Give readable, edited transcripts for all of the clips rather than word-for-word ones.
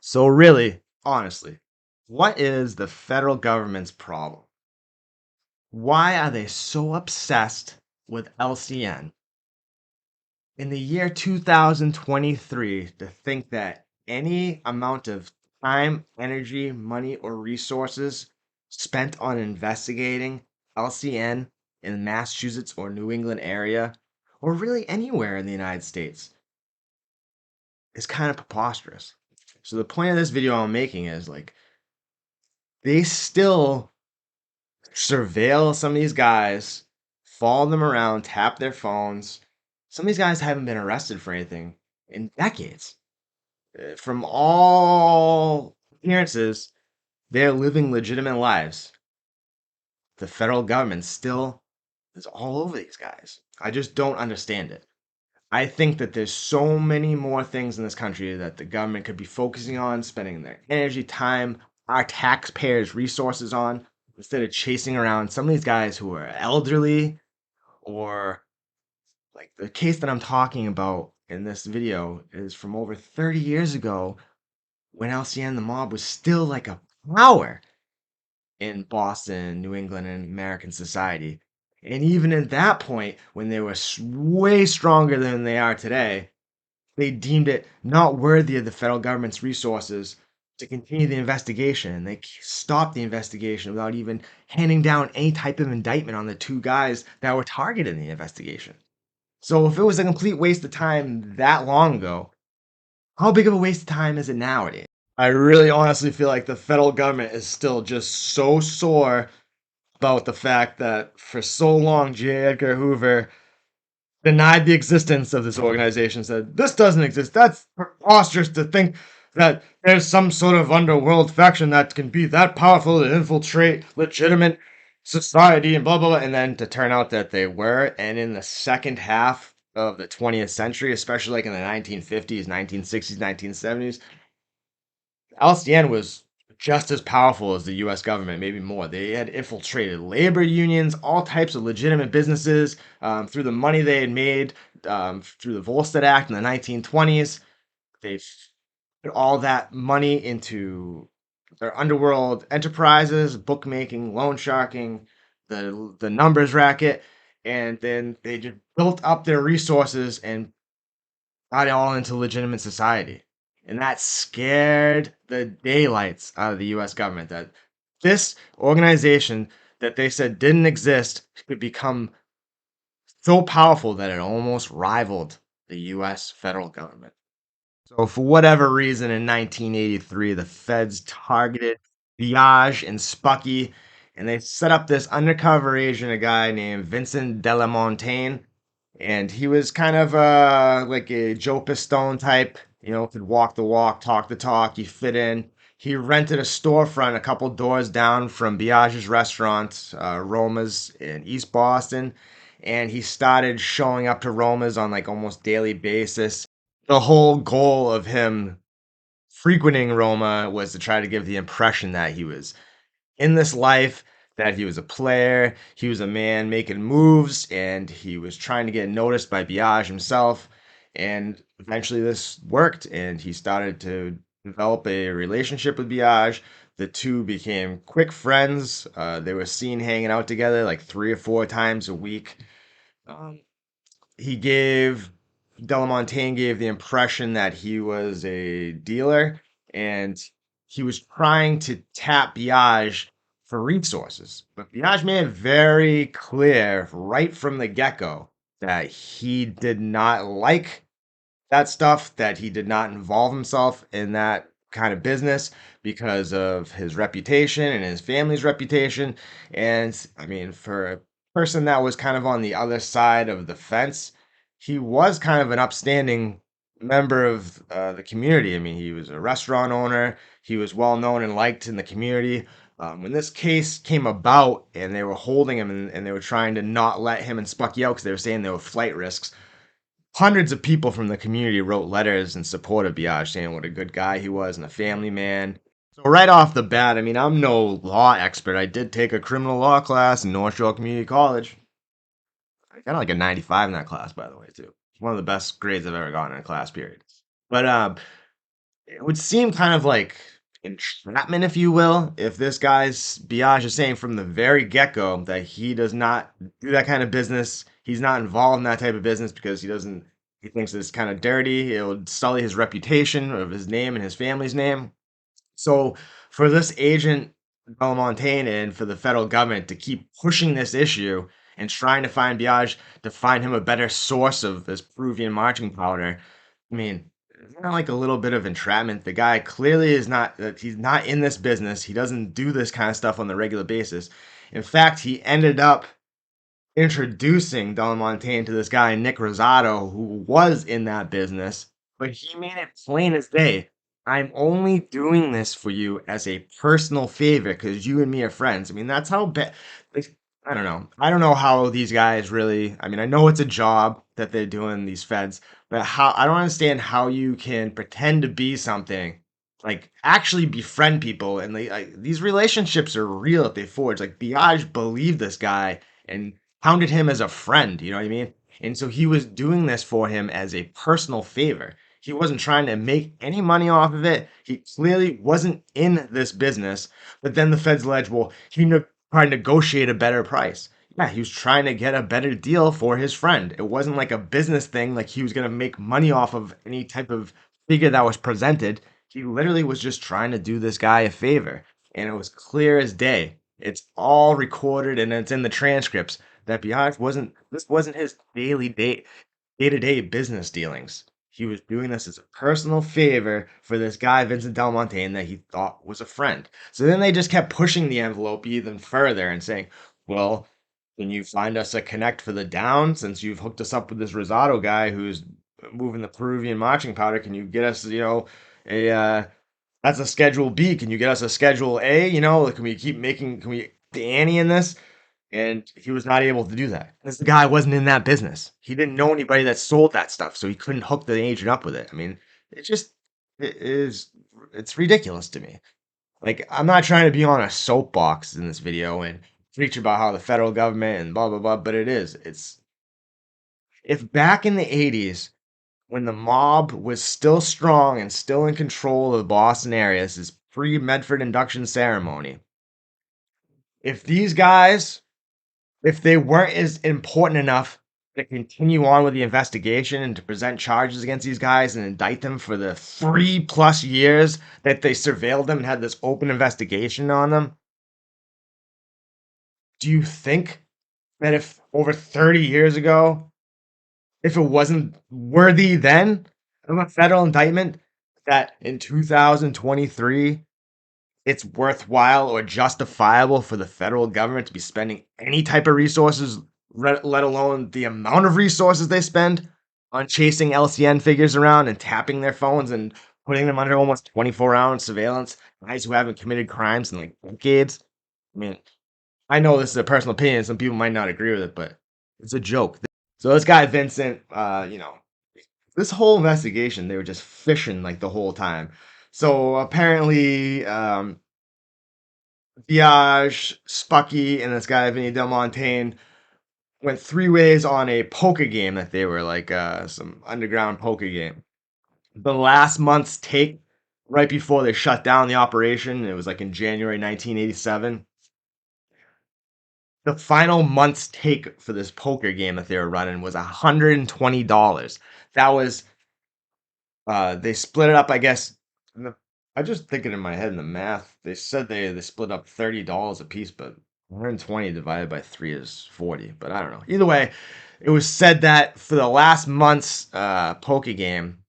So really, honestly, what is the federal government's problem? Why are they so obsessed with LCN? In the year 2023, to think that any amount of time, energy, money, or resources spent on investigating LCN in the Massachusetts or New England area, or really anywhere in the United States, is kind of preposterous. So the point of this video I'm making is like they still surveil some of these guys, follow them around, tap their phones. Some of these guys haven't been arrested for anything in decades. From all appearances, they're living legitimate lives. The federal government still is all over these guys. I just don't understand it. I think that there's so many more things in this country that the government could be focusing on, spending their energy, time, our taxpayers' resources on, instead of chasing around some of these guys who are elderly or like the case that I'm talking about in this video is from over 30 years ago when LCN the mob was still like a power in Boston, New England, and American society. And even at that point, when they were way stronger than they are today, they deemed it not worthy of the federal government's resources to continue the investigation. And they stopped the investigation without even handing down any type of indictment on the two guys that were targeted in the investigation. So if it was a complete waste of time that long ago, how big of a waste of time is it nowadays? I really honestly feel like the federal government is still just so sore about the fact that for so long J. Edgar Hoover denied the existence of this organization, said this doesn't exist. That's preposterous to think that there's some sort of underworld faction that can be that powerful to infiltrate legitimate society and blah blah blah. And then to turn out that they were, and in the second half of the 20th century, especially like in the 1950s, 1960s, 1970s, LCN was just as powerful as the US government, maybe more. They had infiltrated labor unions, all types of legitimate businesses through the money they had made through the Volstead Act in the 1920s. They put all that money into their underworld enterprises, bookmaking, loan sharking, the numbers racket, and then they just built up their resources and got it all into legitimate society. And that scared the daylights out of the US government that this organization that they said didn't exist could become so powerful that it almost rivaled the US federal government. So, for whatever reason, in 1983, the feds targeted Biagio and Spucky, and they set up this undercover agent, a guy named Vincent Delamontagne, and he was kind of like a Joe Pistone type, could walk the walk, talk the talk. He fit in. He rented a storefront a couple doors down from Biagio's restaurant, Roma's in East Boston, and he started showing up to Roma's on like almost daily basis. The whole goal of him frequenting Roma was to try to give the impression that he was in this life, that he was a player, he was a man making moves, and he was trying to get noticed by Biagio himself. And eventually this worked, and he started to develop a relationship with Biagio. The two became quick friends. They were seen hanging out together like 3 or 4 times a week. Um, he gave Delamontagne gave the impression that he was a dealer and he was trying to tap Biagio for resources. But Biagio made it very clear right from the get-go that he did not like that stuff, that he did not involve himself in that kind of business because of his reputation and his family's reputation. And I mean, for a person that was kind of on the other side of the fence, he was kind of an upstanding member of the community. I mean, he was a restaurant owner, he was well known and liked in the community. When this case came about and they were holding him and they were trying to not let him and Spucky out because they were saying they were flight risks, hundreds of people from the community wrote letters in support of Biagio, saying what a good guy he was and a family man. So right off the bat, I mean, I'm no law expert. I did take a criminal law class in North Shore Community College. I got like a 95 in that class, by the way, too. One of the best grades I've ever gotten in a class period. But it would seem kind of like entrapment, if you will, if this guy's Biagio is saying from the very get-go that he does not do that kind of business. He's not involved in that type of business because he thinks it's kind of dirty. It would sully his reputation of his name and his family's name. So for this agent Belmontaine and for the federal government to keep pushing this issue and trying to find Biage to find him a better source of this Peruvian marching powder, I mean, it's not like a little bit of entrapment. The guy clearly is not he's not in this business. He doesn't do this kind of stuff on the regular basis. In fact, he ended up introducing Don Montaigne to this guy, Nick Rosado, who was in that business, but he made it plain as day. I'm only doing this for you as a personal favor because you and me are friends. I mean, that's how bad. Like, I don't know. I don't know how these guys really. I mean, I know it's a job that they're doing, these feds, but how I don't understand how you can pretend to be something, like actually befriend people, and like these relationships are real if they forge. Like Biage believed this guy and counted him as a friend, you know what I mean? And so he was doing this for him as a personal favor. He wasn't trying to make any money off of it. He clearly wasn't in this business. But then the feds alleged, well, tried to negotiate a better price. Yeah, he was trying to get a better deal for his friend. It wasn't like a business thing, like he was going to make money off of any type of figure that was presented. He literally was just trying to do this guy a favor. And it was clear as day. It's all recorded and it's in the transcripts that Biagio wasn't his day-to-day business dealings. He was doing this as a personal favor for this guy, Vincent Del Montaigne, that he thought was a friend. So then they just kept pushing the envelope even further and saying, well, can you find us a connect for the down since you've hooked us up with this Rosado guy who's moving the Peruvian marching powder? Can you get us, a that's a schedule B. Can you get us a schedule A? Can we keep making, can we the ante in this? And he was not able to do that because the guy wasn't in that business. He didn't know anybody that sold that stuff, so he couldn't hook the agent up with it. I mean, it just it is it's ridiculous to me. Like I'm not trying to be on a soapbox in this video and preach about how the federal government and blah blah blah, but it is. It's if back in the 80s when the mob was still strong and still in control of the Boston area, this is pre-Medford induction ceremony. If these guys if they weren't as important enough to continue on with the investigation and to present charges against these guys and indict them for the 3+ years that they surveilled them and had this open investigation on them, do you think that if over 30 years ago, if it wasn't worthy then of a federal indictment, that in 2023 it's worthwhile or justifiable for the federal government to be spending any type of resources, let alone the amount of resources they spend on chasing LCN figures around and tapping their phones and putting them under almost 24-hour surveillance, guys who haven't committed crimes in like decades? I mean, I know this is a personal opinion. Some people might not agree with it, but it's a joke. So this guy, Vincent, this whole investigation, they were just fishing like the whole time. So apparently, Biage, Spucky, and this guy Vinny Del Montaigne went three ways on a poker game that they were like some underground poker game. The last month's take, right before they shut down the operation, it was like in January 1987. The final month's take for this poker game that they were running was $120. That was they split it up, I guess. I just thinking in my head in the math. They said they split up $30 a piece, but 120 divided by 3 is 40. But I don't know. Either way, it was said that for the last month's poker game,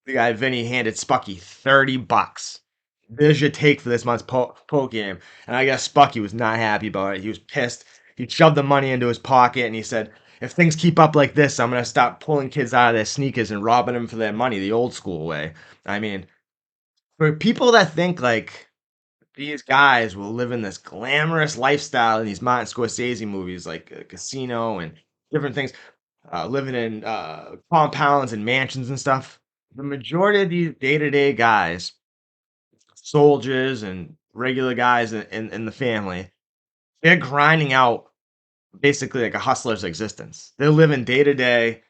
the guy Vinny handed Spucky $30. There's your take for this month's poker game. And I guess Spucky was not happy about it. He was pissed. He shoved the money into his pocket and he said, if things keep up like this, I'm going to stop pulling kids out of their sneakers and robbing them for their money the old school way. I mean, for people that think like these guys will live in this glamorous lifestyle in these Martin Scorsese movies like Casino and different things, living in compounds and mansions and stuff, the majority of these day-to-day guys, soldiers and regular guys in the family, they're grinding out basically like a hustler's existence. They're living day to day.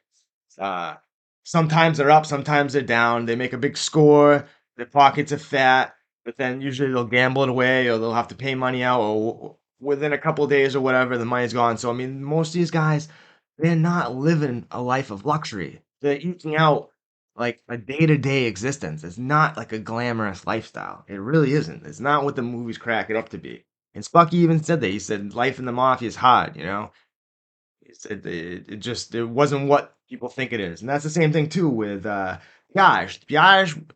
Uh, Sometimes they're up, sometimes they're down. They make a big score. their pockets are fat, but then usually they'll gamble it away or they'll have to pay money out or within a couple of days or whatever, the money's gone. So, I mean, most of these guys, they're not living a life of luxury. They're eking out like a day-to-day existence. It's not like a glamorous lifestyle. It really isn't. It's not what the movies crack it up to be. And Spucky even said that. He said life in the mafia is hard, you know? He said it wasn't what people think it is. And that's the same thing too with Biagio. Biagio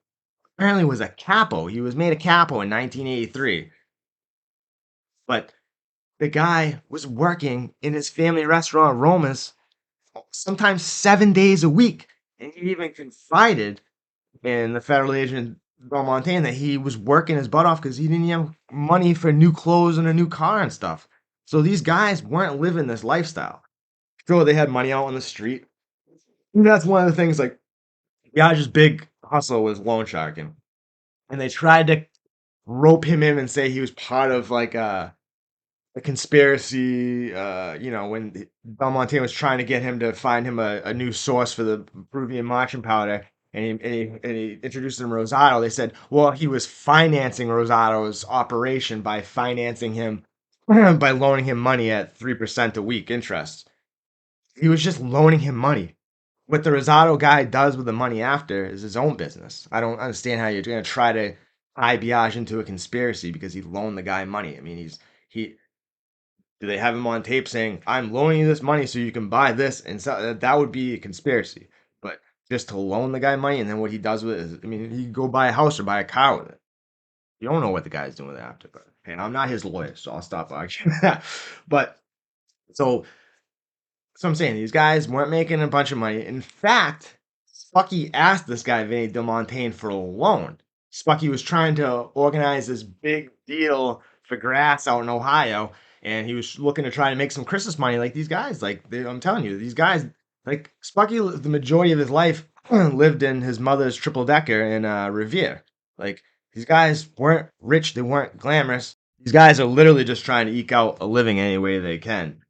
apparently was a capo. He was made a capo in 1983. But the guy was working in his family restaurant, Roma's, sometimes 7 days a week. And he even confided in the federal agent, Belmonte, that he was working his butt off because he didn't have money for new clothes and a new car and stuff. So these guys weren't living this lifestyle. Sure, they had money out on the street. And that's one of the things, like, Biagio's big hustle was loan sharking. And they tried to rope him in and say he was part of, like, a conspiracy, when Belmonte was trying to get him to find him a new source for the Peruvian marching powder, and he introduced him Rosado. They said, well, he was financing Rosado's operation by financing him by loaning him money at 3% a week interest. He was just loaning him money. What the Rosado guy does with the money after is his own business. I don't understand how you're going to try to tie Biagio into a conspiracy because he loaned the guy money. I mean, he do they have him on tape saying, "I'm loaning you this money so you can buy this?" And so that would be a conspiracy. But just to loan the guy money and then what he does with it is, I mean, he could go buy a house or buy a car with it. You don't know what the guy's doing with it after. But hey, I'm not his lawyer, so I'll stop arguing that. But so so I'm saying these guys weren't making a bunch of money. In fact, Spucky asked this guy Vinny Del Montaigne for a loan. Spucky was trying to organize this big deal for grass out in Ohio, and he was looking to try to make some Christmas money. Like these guys, I'm telling you, these guys, like Spucky, the majority of his life lived in his mother's triple decker in Revere. Like these guys weren't rich, they weren't glamorous. These guys are literally just trying to eke out a living any way they can.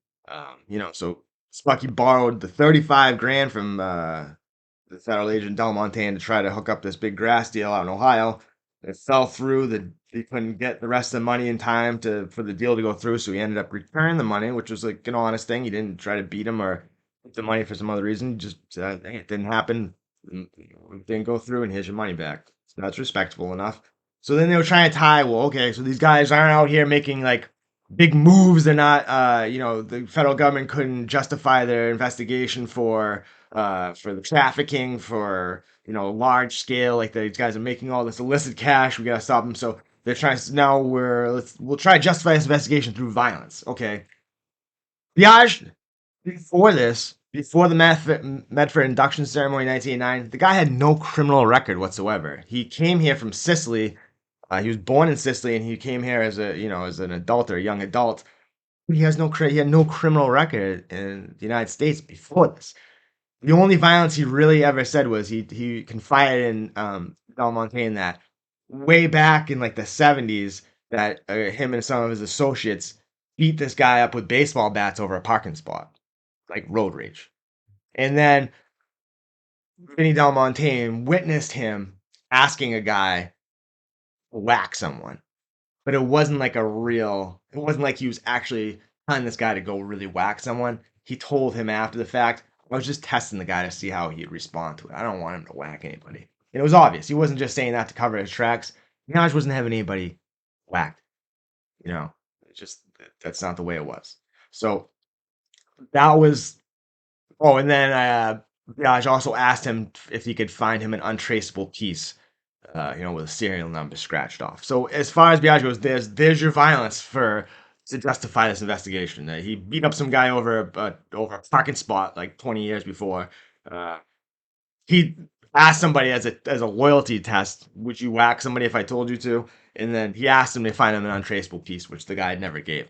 So Spucky borrowed the 35 grand from the federal agent Del Montaigne to try to hook up this big grass deal out in Ohio. It fell through. He couldn't get the rest of the money in time for the deal to go through, so he ended up returning the money, which was like an honest thing. He didn't try to beat him or get the money for some other reason. He just said, hey, it didn't happen. It didn't go through, and here's your money back. So that's respectable enough. So then they were trying to tie, well, okay, so these guys aren't out here making like big moves. They're not, the federal government couldn't justify their investigation for the trafficking, for large scale. Like these guys are making all this illicit cash. We gotta stop them. So they're trying. Now we'll try to justify this investigation through violence. Okay, Biagio before this. Before the Medford induction ceremony in 1989, the guy had no criminal record whatsoever. He came here from Sicily. He was born in Sicily, and he came here as as an adult or a young adult. He had no criminal record in the United States before this. The only violence he really ever said was he confided in Del Montaigne that way back in like the 70s that him and some of his associates beat this guy up with baseball bats over a parking spot, like road rage. And then Vinny Del Montaigne witnessed him asking a guy to whack someone, but it wasn't like he was actually telling this guy to go really whack someone. He told him after the fact, I was just testing the guy to see how he'd respond to it. I don't want him to whack anybody. And it was obvious. He wasn't just saying that to cover his tracks. Minaj wasn't having anybody whacked. You know, it's just that's not the way it was. So that was. Oh, and then Biagio also asked him if he could find him an untraceable piece, with a serial number scratched off. So as far as Biagio goes, there's your violence for to justify this investigation. He beat up some guy over a parking spot like 20 years before. Uh, he asked somebody as a loyalty test, "Would you whack somebody if I told you to?" And then he asked him to find him an untraceable piece, which the guy never gave.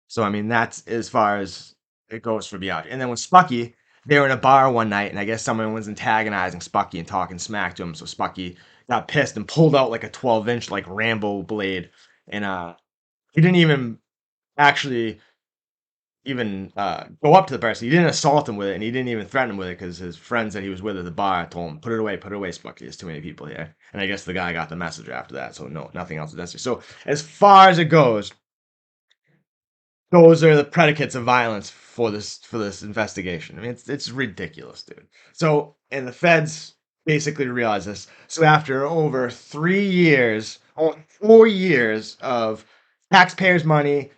So I mean, that's as far as it goes for Biagio. And then with Spucky, they were in a bar one night, and I guess someone was antagonizing Spucky and talking smack to him. So Spucky got pissed and pulled out like a 12-inch like Rambo blade, and he didn't even actually even go up to the person. He didn't assault him with it, and he didn't even threaten him with it because his friends that he was with at the bar told him, put it away, Spucky. There's too many people here." And I guess the guy got the message after that, so no, nothing else was necessary. So as far as it goes, those are the predicates of violence for this investigation. I mean, it's ridiculous, dude. So, and the feds basically realize this. So after over 3 years, oh, 4 years of taxpayers' money,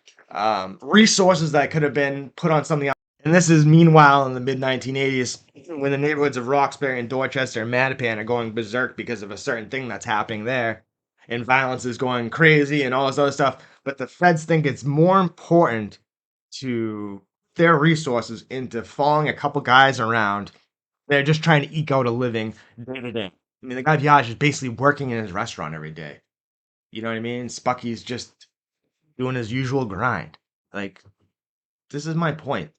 resources that could have been put on something else, and this is meanwhile in the mid 1980s when the neighborhoods of Roxbury and Dorchester and Mattapan are going berserk because of a certain thing that's happening there, and violence is going crazy and all this other stuff. But the feds think it's more important to their resources into following a couple guys around. They're just trying to eke out a living day to day. I mean, the guy Biagio is basically working in his restaurant every day. You know what I mean? Spucky's just doing his usual grind. Like, this is my point.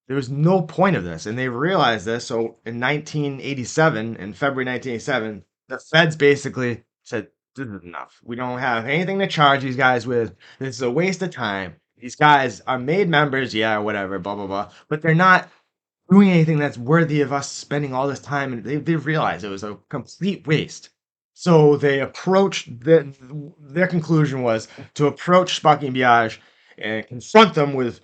There was no point of this, and they realized this. So in 1987, in February 1987, the feds basically said, "This is enough. We don't have anything to charge these guys with. This is a waste of time. These guys are made members, yeah, whatever, blah blah blah, but they're not doing anything that's worthy of us spending all this time." And they realized it was a complete waste. So they approached their conclusion was to approach Spucky and Biage and confront them with,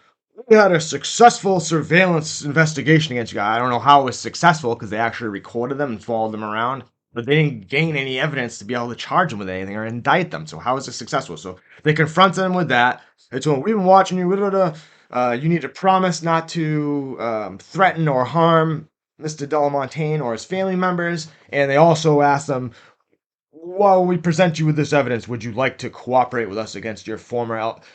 "We had a successful surveillance investigation against you guys." I don't know how it was successful because they actually recorded them and followed them around, but they didn't gain any evidence to be able to charge them with anything or indict them. So how is it successful? So they confronted them with that. They told them, "We've been watching you. You need to promise not to threaten or harm Mr. Delamontagne or his family members." And they also asked them, "While we present you with this evidence, would you like to cooperate with us against your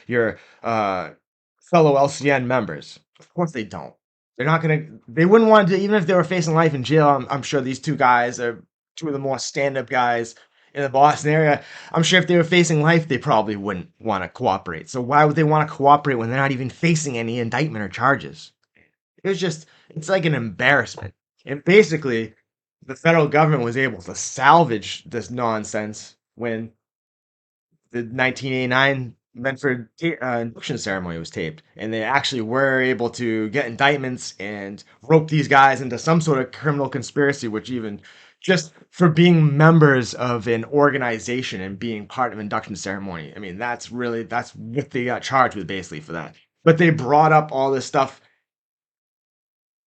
your fellow LCN members?" Of course they don't. They're not gonna. They wouldn't want to, even if they were facing life in jail. I'm sure these two guys are two of the more stand-up guys in the Boston area. I'm sure if they were facing life, they probably wouldn't want to cooperate. So why would they want to cooperate when they're not even facing any indictment or charges? It was just, it's like an embarrassment. And basically, the federal government was able to salvage this nonsense when the 1989 Medford induction ceremony was taped, and they actually were able to get indictments and rope these guys into some sort of criminal conspiracy, which even just for being members of an organization and being part of induction ceremony. I mean, that's what they got charged with basically for that. But they brought up all this stuff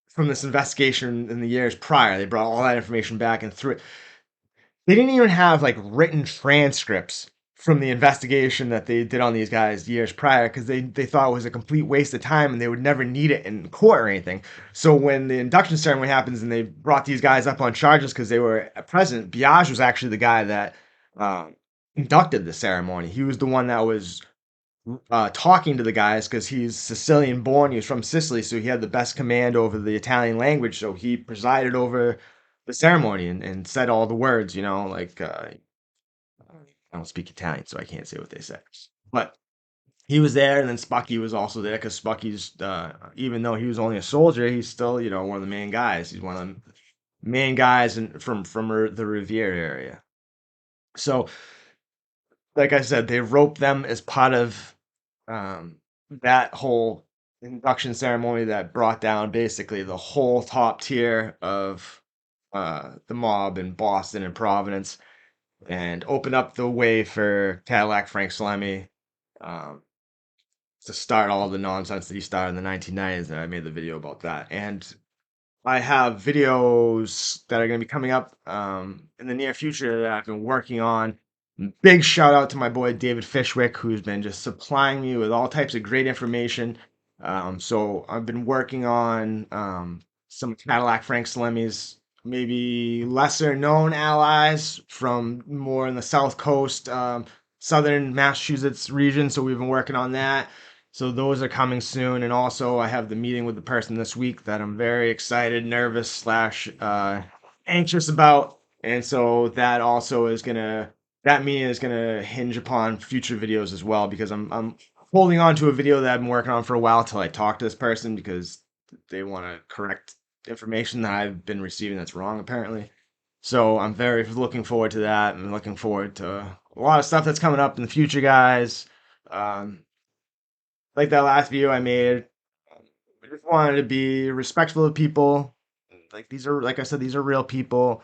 from this investigation in the years prior. They brought all that information back and threw it. They didn't even have like written transcripts from the investigation that they did on these guys years prior because they thought it was a complete waste of time and they would never need it in court or anything. So when the induction ceremony happens and they brought these guys up on charges because they were present, Biage was actually the guy that conducted the ceremony. He was the one that was talking to the guys because he's Sicilian born. He was from Sicily, so he had the best command over the Italian language. So he presided over the ceremony and said all the words, you know, like I don't speak Italian, so I can't say what they said. But he was there, and then Spucky was also there because Spucky's, even though he was only a soldier, he's still, you know, one of the main guys. He's one of the main guys from the Riviera area. So, like I said, they roped them as part of that whole induction ceremony that brought down basically the whole top tier of the mob in Boston and Providence and opened up the way for Cadillac Frank Salemi um, to start all the nonsense that he started in the 1990s. And I made the video about that. And I have videos that are going to be coming up in the near future that I've been working on. Big shout out to my boy David Fishwick, who's been just supplying me with all types of great information. So I've been working on some Cadillac Frank Salemi's maybe lesser known allies from more in the South Coast, southern Massachusetts region. So we've been working on that. So those are coming soon, and also I have the meeting with the person this week that I'm very excited, nervous slash anxious about, and so that also is gonna that meeting is gonna hinge upon future videos as well because I'm holding on to a video that I've been working on for a while till I talk to this person because they want to correct information that I've been receiving that's wrong apparently. So I'm very looking forward to that. I'm looking forward to a lot of stuff that's coming up in the future, guys. Um, like that last video I made, I just wanted to be respectful of people. Like these are, like I said, these are real people,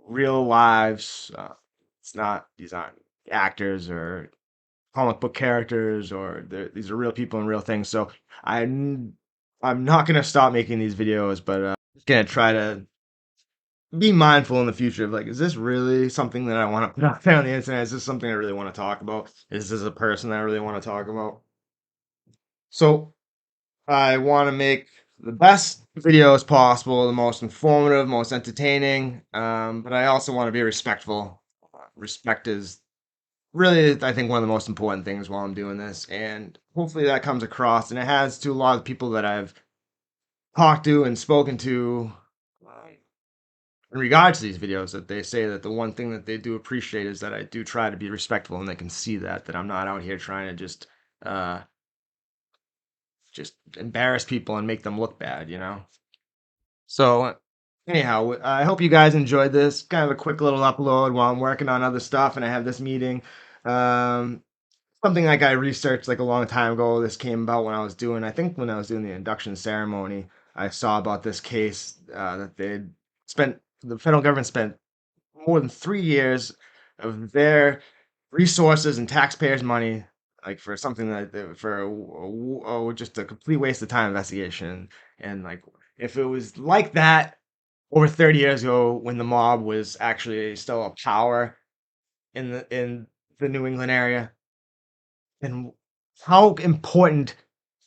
real lives. It's not these aren't actors or comic book characters, or these are real people and real things. So I'm I'm not gonna stop making these videos, but gonna try to be mindful in the future of like, is this really something that I want to put out there on the internet? Is this something I really want to talk about? Is this a person that I really want to talk about? So I want to make the best videos possible, the most informative, most entertaining, but I also want to be respectful. Respect is really, I think, one of the most important things while I'm doing this, and hopefully that comes across. And it has to a lot of people that I've talked to and spoken to in regards to these videos, that they say that the one thing that they do appreciate is that I do try to be respectful, and they can see that I'm not out here trying to uh just embarrass people and make them look bad, you know. So anyhow, I hope you guys enjoyed this. Kind of a quick little upload while I'm working on other stuff and I have this meeting. Um, Something like I researched like a long time ago. This came about when I was doing, I think when I was doing the induction ceremony, I saw about this case that the federal government spent more than 3 years of their resources and taxpayers' money, like for something that just a complete waste of time investigation. And like, if it was like that over 30 years ago, when the mob was actually still a power in the New England area, and how important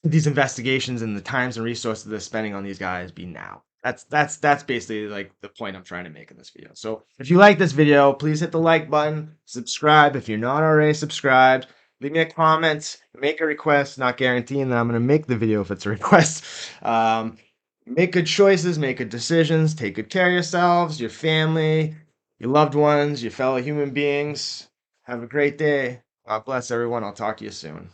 should these investigations and the times and resources they're spending on these guys be now? That's basically like the point I'm trying to make in this video. So if you like this video, please hit the like button, subscribe if you're not already subscribed, leave me a comment, make a request, not guaranteeing that I'm gonna make the video if it's a request. Make good choices, make good decisions, take good care of yourselves, your family, your loved ones, your fellow human beings. Have a great day. God bless everyone. I'll talk to you soon.